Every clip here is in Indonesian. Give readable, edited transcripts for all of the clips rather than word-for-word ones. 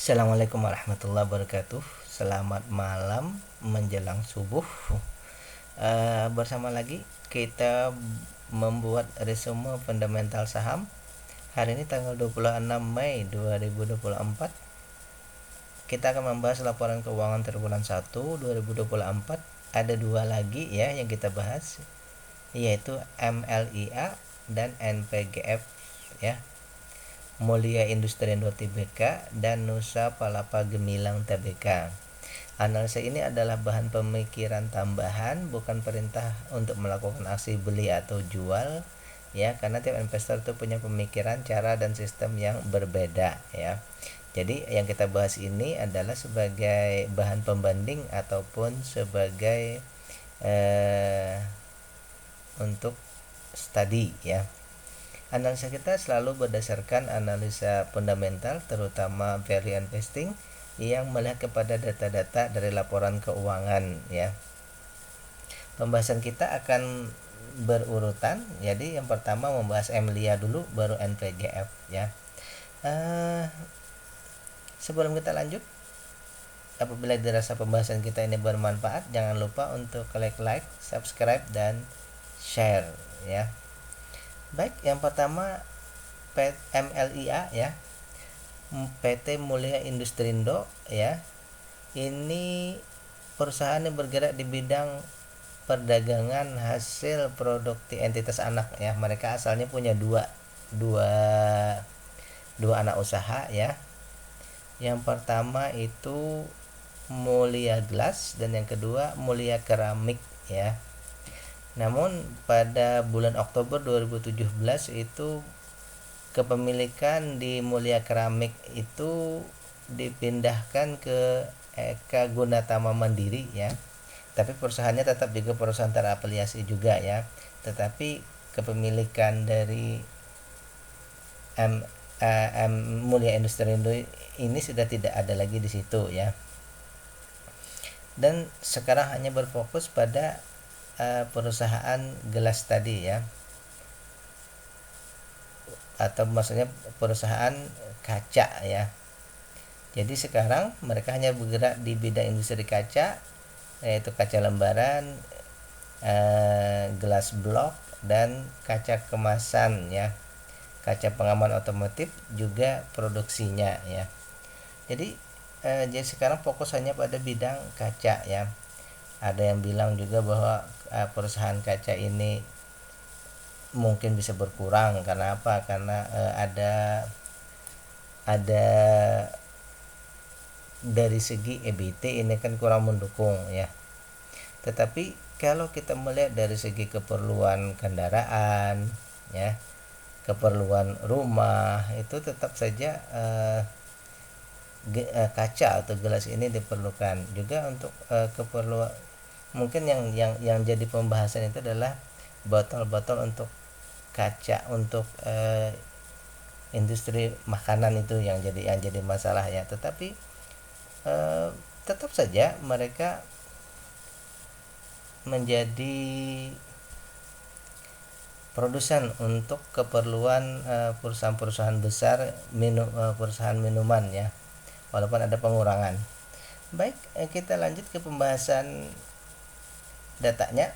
Assalamualaikum warahmatullahi wabarakatuh. Selamat malam menjelang subuh. Bersama lagi kita membuat resume fundamental saham. Hari ini tanggal 26 Mei 2024. Kita akan membahas laporan keuangan triwulan 1 2024. Ada dua lagi ya yang kita bahas, yaitu MLIA dan NPGF ya. Mulia Industrindo Tbk dan Nusa Palapa Gemilang Tbk. Analisa ini adalah bahan pemikiran tambahan, bukan perintah untuk melakukan aksi beli atau jual ya, karena tiap investor itu punya pemikiran, cara dan sistem yang berbeda ya. Jadi yang kita bahas ini adalah sebagai bahan pembanding ataupun sebagai untuk studi ya. Analisa kita selalu berdasarkan analisa fundamental, terutama value investing yang melihat kepada data-data dari laporan keuangan ya. Pembahasan kita akan berurutan. Jadi yang pertama membahas MLIA dulu, baru NPGF ya. Sebelum kita lanjut, apabila dirasa pembahasan kita ini bermanfaat, jangan lupa untuk klik like, subscribe, dan share ya. Baik, yang pertama MLIA ya, PT Mulia Industrindo ya. Ini perusahaan yang bergerak di bidang perdagangan hasil produk entitas anak ya. Mereka asalnya punya dua anak usaha ya. Yang pertama itu Mulia Glass dan yang kedua Mulia Keramik ya. Namun pada bulan Oktober 2017 itu kepemilikan di Mulia Keramik itu dipindahkan ke Eka Gunatama Mandiri ya. Tapi perusahaannya tetap juga perusahaan terafiliasi juga ya. Tetapi kepemilikan dari Mulia Industrindo ini sudah tidak ada lagi di situ ya. Dan sekarang hanya berfokus pada perusahaan gelas tadi ya, atau maksudnya perusahaan kaca ya. Jadi sekarang mereka hanya bergerak di bidang industri kaca, yaitu kaca lembaran, gelas blok, dan kaca kemasan ya, kaca pengaman otomotif juga produksinya ya. Jadi sekarang fokus hanya pada bidang kaca ya. Ada yang bilang juga bahwa perusahaan kaca ini mungkin bisa berkurang. Karena apa? Karena ada dari segi EBT ini kan kurang mendukung ya. Tetapi kalau kita melihat dari segi keperluan kendaraan ya, keperluan rumah, itu tetap saja kaca atau gelas ini diperlukan juga untuk keperluan. Mungkin yang jadi pembahasan itu adalah botol-botol untuk kaca untuk industri makanan, itu yang jadi masalah ya. Tetapi tetap saja mereka menjadi produsen untuk keperluan perusahaan-perusahaan besar, perusahaan minuman ya, walaupun ada pengurangan. Baik, kita lanjut ke pembahasan datanya.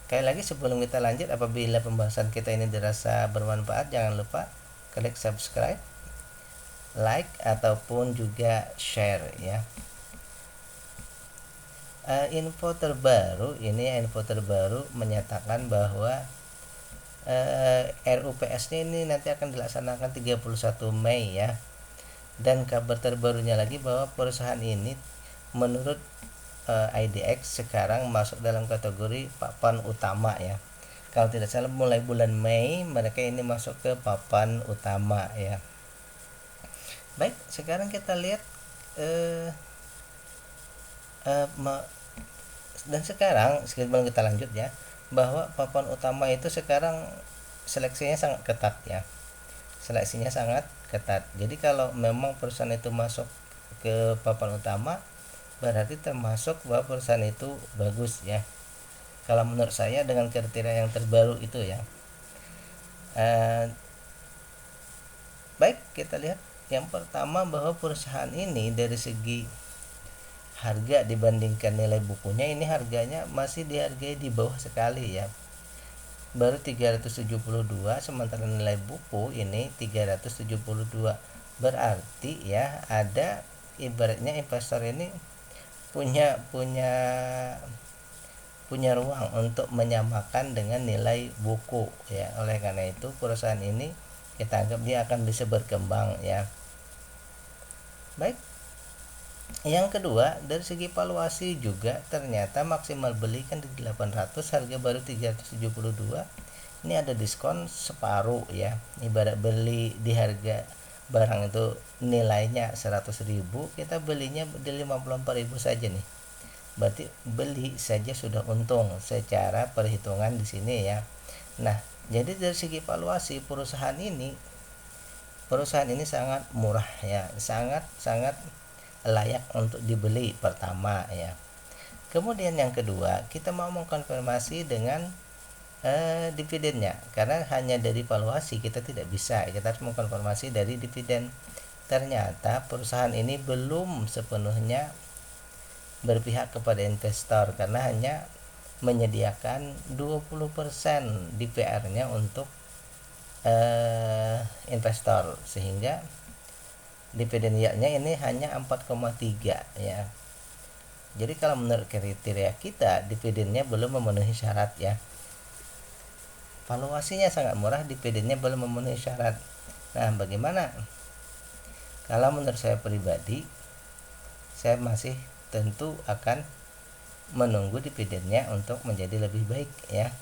Sekali lagi sebelum kita lanjut, apabila pembahasan kita ini dirasa bermanfaat, jangan lupa klik subscribe, like, ataupun juga share ya. Info terbaru menyatakan bahwa RUPS ini nanti akan dilaksanakan 31 Mei ya. Dan kabar terbarunya lagi bahwa perusahaan ini menurut IDX sekarang masuk dalam kategori papan utama ya. Kalau tidak salah mulai bulan Mei mereka ini masuk ke papan utama ya. Baik, sekarang kita lihat dan sekarang sebelum kita lanjut ya, bahwa papan utama itu sekarang seleksinya sangat ketat ya. Jadi kalau memang perusahaan itu masuk ke papan utama, berarti termasuk bahwa perusahaan itu bagus ya. Kalau menurut saya dengan kriteria yang terbaru itu ya. Baik, kita lihat Yang pertama, bahwa perusahaan ini dari segi harga dibandingkan nilai bukunya, ini harganya masih dihargai di bawah sekali ya, baru 372, sementara nilai buku ini 372. Berarti ya ada, ibaratnya investor ini punya punya punya ruang untuk menyamakan dengan nilai buku ya. Oleh karena itu perusahaan ini kita anggap dia akan bisa berkembang ya. Baik, yang kedua, dari segi valuasi juga ternyata maksimal beli kan di 800, harga baru 372. Ini ada diskon separuh ya. Ibarat beli di harga barang itu nilainya 100.000, kita belinya di 54.000 saja nih. Berarti beli saja sudah untung secara perhitungan di sini ya. Nah, jadi dari segi valuasi perusahaan ini sangat murah ya, sangat layak untuk dibeli pertama ya. Kemudian yang kedua, kita mau mengkonfirmasi dengan dividennya, karena hanya dari valuasi kita tidak bisa, kita harus mengkonfirmasi dari dividen. Ternyata perusahaan ini belum sepenuhnya berpihak kepada investor karena hanya menyediakan 20% DPR-nya untuk investor, sehingga dividen yieldnya ini hanya 4,3 ya. Jadi kalau menurut kriteria kita dividennya belum memenuhi syarat ya. Valuasinya sangat murah, dividennya belum memenuhi syarat. Nah, bagaimana? Kalau menurut saya pribadi, saya masih tentu akan menunggu dividennya untuk menjadi lebih baik ya.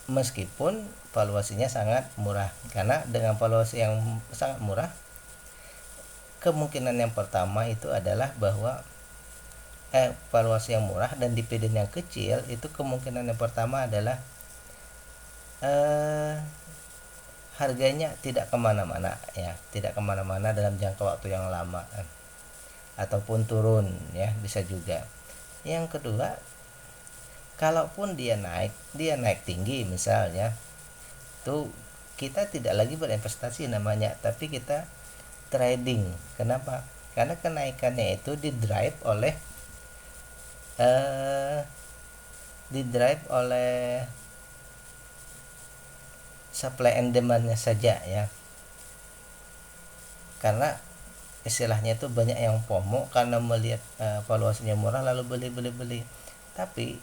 Meskipun valuasinya sangat murah, karena dengan valuasi yang sangat murah, kemungkinan yang pertama itu adalah bahwa valuasi yang murah dan dividen yang kecil, itu kemungkinan yang pertama adalah harganya tidak kemana-mana ya, tidak kemana-mana dalam jangka waktu yang lama, ataupun turun ya, bisa juga. Yang kedua, kalaupun dia naik tinggi misalnya, tuh kita tidak lagi berinvestasi namanya, tapi kita trading. Kenapa? Karena kenaikannya itu didrive oleh supply and demand-nya saja ya. Karena istilahnya itu banyak yang FOMO karena melihat valuasinya murah lalu beli. Tapi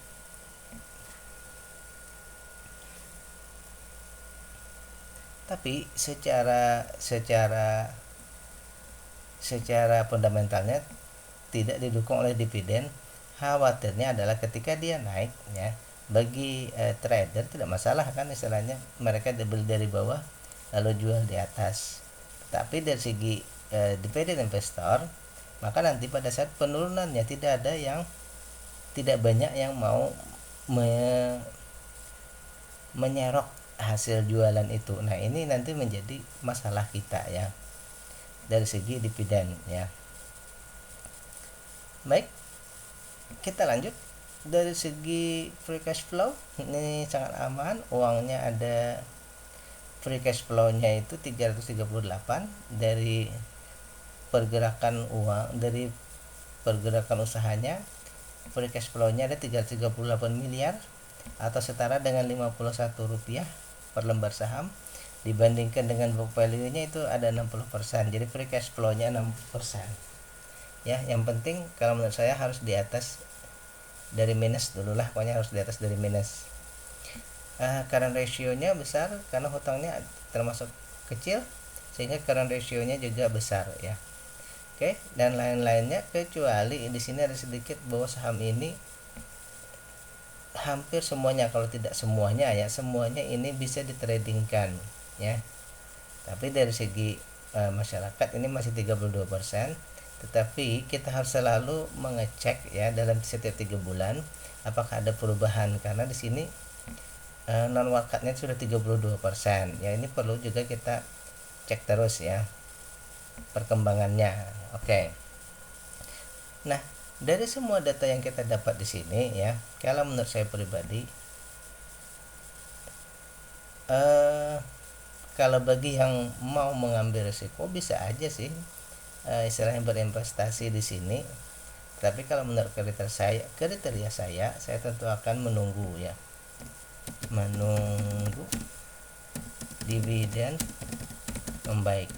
secara fundamentalnya tidak didukung oleh dividen. Khawatirnya adalah ketika dia naik ya, bagi trader tidak masalah kan, istilahnya mereka beli dari bawah lalu jual di atas. Tapi dari segi dividen investor, maka nanti pada saat penurunannya tidak banyak yang mau menyerok hasil jualan itu. Nah, ini nanti menjadi masalah kita ya dari segi dividen ya. Baik, kita lanjut. Dari segi free cash flow ini sangat aman, uangnya ada, free cash flow-nya itu 338 dari pergerakan uang, dari pergerakan usahanya. Free cash flow-nya ada 338 miliar atau setara dengan 51 rupiah per lembar saham, dibandingkan dengan book value-nya itu ada 60%. Jadi free cash flow-nya 60%. Ya, yang penting kalau menurut saya harus di atas dari minus dulu lah, pokoknya harus di atas dari minus. Current ratio-nya besar karena hutangnya termasuk kecil, sehingga current ratio-nya juga besar ya. Oke, dan lain-lainnya, kecuali di sini ada sedikit bahwa saham ini hampir semuanya, kalau tidak semuanya ya, semuanya ini bisa ditradingkan ya. Tapi dari segi masyarakat ini masih 32%. Tetapi kita harus selalu mengecek ya dalam setiap 3 bulan apakah ada perubahan, karena di sini non wakatnya sudah 32%. Ya, ini perlu juga kita cek terus ya perkembangannya. Oke. Nah, dari semua data yang kita dapat di sini ya, kalau menurut saya pribadi kalau bagi yang mau mengambil risiko bisa aja sih istilahnya berinvestasi di sini. Tapi kalau menurut kriteria saya tentu akan menunggu ya, menunggu dividen membaik,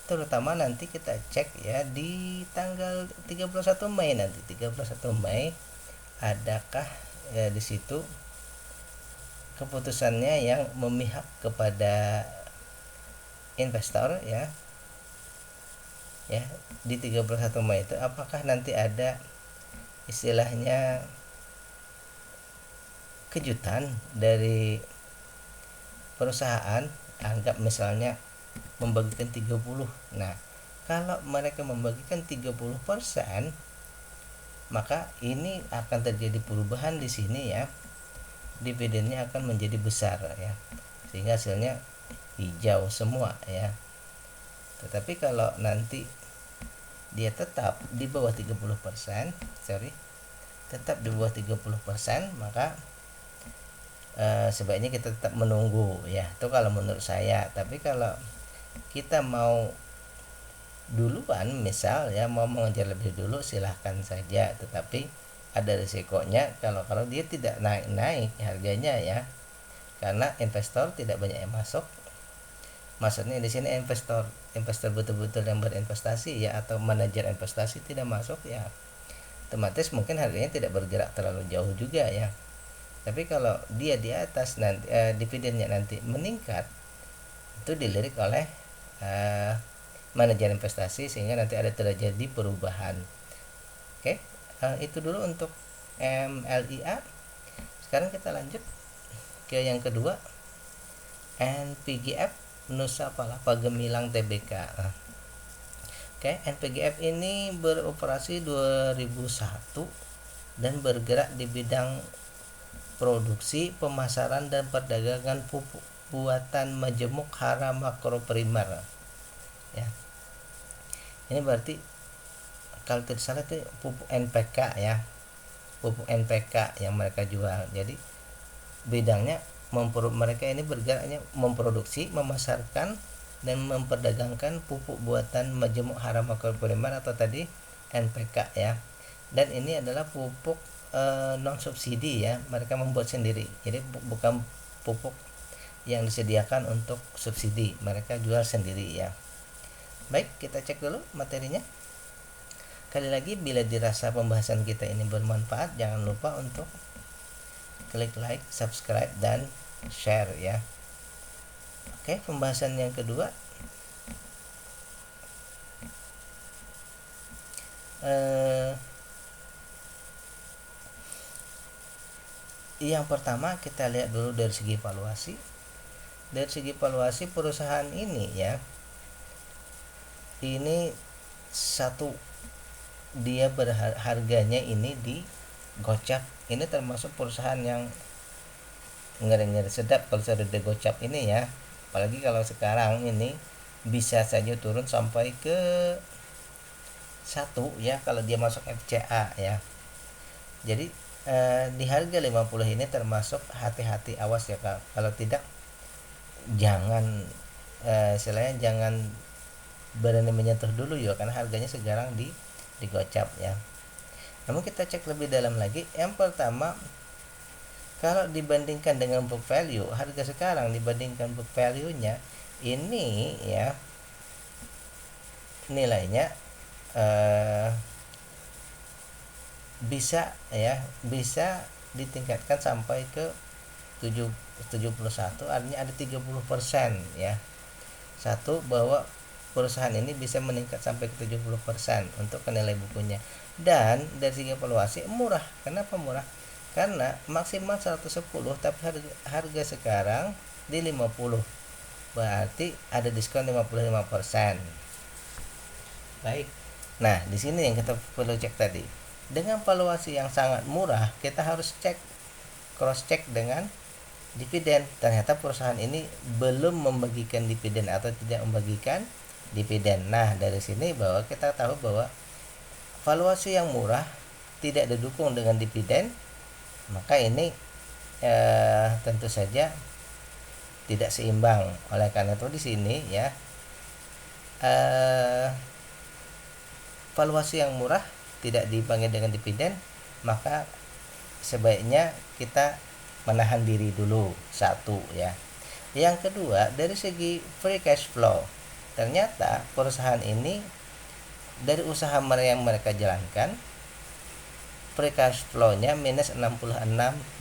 terutama nanti kita cek ya di tanggal 31 Mei nanti 31 Mei adakah ya di situ keputusannya yang memihak kepada investor ya di 31 Mei itu apakah nanti ada istilahnya kejutan dari perusahaan, anggap misalnya membagikan 30. Nah, kalau mereka membagikan 30%, maka ini akan terjadi perubahan di sini ya. Dividennya akan menjadi besar ya. Sehingga hasilnya hijau semua ya. Tetapi kalau nanti dia tetap di bawah 30%, tetap di bawah 30%, maka sebaiknya kita tetap menunggu ya. Itu kalau menurut saya. Tapi kalau kita mau duluan misal ya mau mengejar lebih dulu silahkan saja, tetapi ada risikonya kalau dia tidak naik harganya ya, karena investor tidak banyak yang masuk. Maksudnya di sini investor betul-betul yang berinvestasi ya atau manajer investasi tidak masuk ya, otomatis mungkin harganya tidak bergerak terlalu jauh juga ya. Tapi kalau dia di atas nanti dividennya nanti meningkat, itu dilirik oleh manajer investasi sehingga nanti ada terjadi perubahan. Oke, itu dulu untuk MLIA. Sekarang kita lanjut ke yang kedua, NPGF Nusa Palapa Gemilang Tbk. Oke, NPGF ini beroperasi 2001 dan bergerak di bidang produksi, pemasaran dan perdagangan pupuk buatan majemuk hara makro primer ya. Ini berarti kalau tidak salah itu pupuk NPK ya, pupuk NPK yang mereka jual. Jadi bidangnya mereka ini bergeraknya memproduksi, memasarkan dan memperdagangkan pupuk buatan majemuk hara makro primer atau tadi NPK ya. Dan ini adalah pupuk non subsidi ya, mereka membuat sendiri. Jadi bukan pupuk yang disediakan untuk subsidi, mereka jual sendiri ya. Baik, kita cek dulu materinya. Kali lagi, bila dirasa pembahasan kita ini bermanfaat, jangan lupa untuk klik like, subscribe dan share ya. Oke, pembahasan yang kedua, yang pertama kita lihat dulu dari segi valuasi. Dari segi valuasi perusahaan ini ya, ini satu dia harganya ini di gocap. Ini termasuk perusahaan yang ngeri-ngeri sedap kalau sudah di gocap ini ya. Apalagi kalau sekarang ini bisa saja turun sampai ke 1 ya kalau dia masuk FCA ya. Jadi di harga 50 ini termasuk hati-hati, awas ya kalau tidak jangan istilahnya jangan berani menyentuh dulu ya, karena harganya sekarang di gocap ya. Namun kita cek lebih dalam lagi. Yang pertama, kalau dibandingkan dengan book value, harga sekarang dibandingkan book value-nya ini ya nilainya bisa ditingkatkan sampai ke 71, artinya ada 30% ya. Satu, bahwa perusahaan ini bisa meningkat sampai ke 70% untuk nilai bukunya. Dan dari segi valuasi murah. Kenapa murah? Karena maksimal 110 tapi harga sekarang di 50. Berarti ada diskon 55%. Baik. Nah, di sini yang kita perlu cek tadi. Dengan valuasi yang sangat murah, kita harus cross check dengan dividen. Ternyata perusahaan ini belum membagikan dividen atau tidak membagikan dividen. Nah, dari sini bahwa kita tahu bahwa valuasi yang murah tidak didukung dengan dividen, maka ini tentu saja tidak seimbang. Oleh karena itu di sini ya valuasi yang murah tidak diimbangi dengan dividen, maka sebaiknya kita menahan diri dulu, satu ya. Yang kedua, dari segi free cash flow, ternyata perusahaan ini dari usaha yang mereka jalankan free cash flow-nya minus 66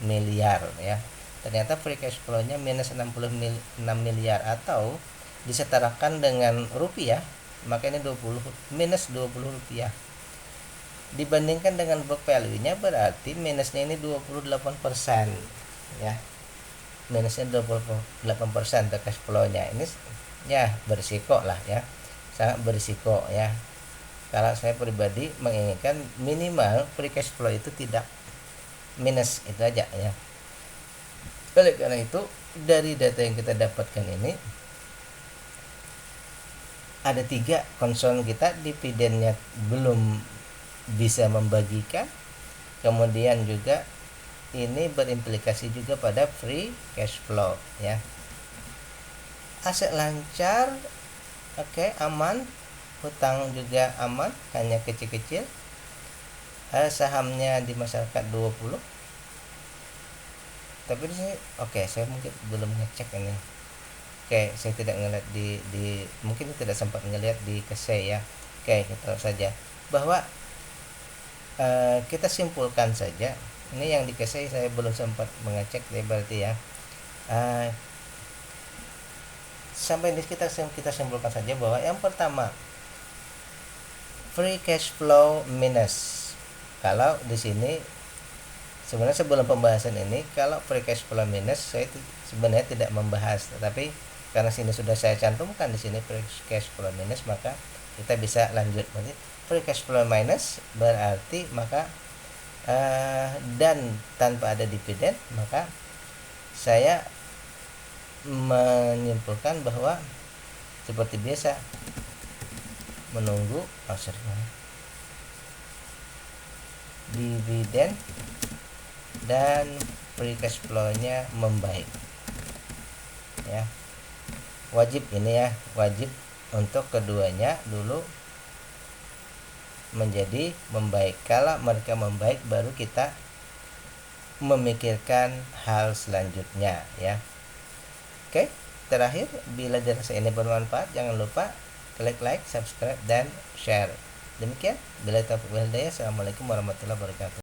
miliar ya. Ternyata free cash flow-nya minus 66 miliar, atau disetarakan dengan rupiah, maka ini minus 20 rupiah. Dibandingkan dengan book value-nya berarti minusnya ini 28% ya. Minusnya 28% cash flow-nya. Ini ya berisiko lah ya. Sangat berisiko ya. Kalau saya pribadi menginginkan minimal free cash flow itu tidak minus, itu aja ya. Oleh karena itu dari data yang kita dapatkan ini ada 3 concern kita. Dividennya belum bisa membagikan, kemudian juga ini berimplikasi juga pada free cash flow ya. Aset lancar, oke, aman. Hutang juga aman, hanya kecil-kecil. Sahamnya di masyarakat 20. Tapi di sini oke, saya mungkin belum ngecek ini. Oke, saya tidak ngeliat di mungkin tidak sempat ngeliat di KSE ya. Oke, kita saja bahwa kita simpulkan saja. Ini yang di KSE saya belum sempat mengecek ya, berarti ya. Sampai ini kita simpulkan saja bahwa yang pertama, free cash flow minus. Kalau di sini sebenarnya sebelum pembahasan ini, kalau free cash flow minus saya sebenarnya tidak membahas, tetapi karena sini sudah saya cantumkan di sini free cash flow minus, maka kita bisa lanjut. Berarti free cash flow minus berarti maka dan tanpa ada dividen, maka saya menyimpulkan bahwa seperti biasa menunggu dividen dan free cash flow-nya membaik ya. Wajib ini ya, wajib untuk keduanya dulu menjadi membaik. Kalau mereka membaik, baru kita memikirkan hal selanjutnya ya. Oke, terakhir, bila dirasa ini bermanfaat, jangan lupa klik like, subscribe, dan share. Demikian, bila taufiq wal hidayah. Assalamualaikum warahmatullahi wabarakatuh.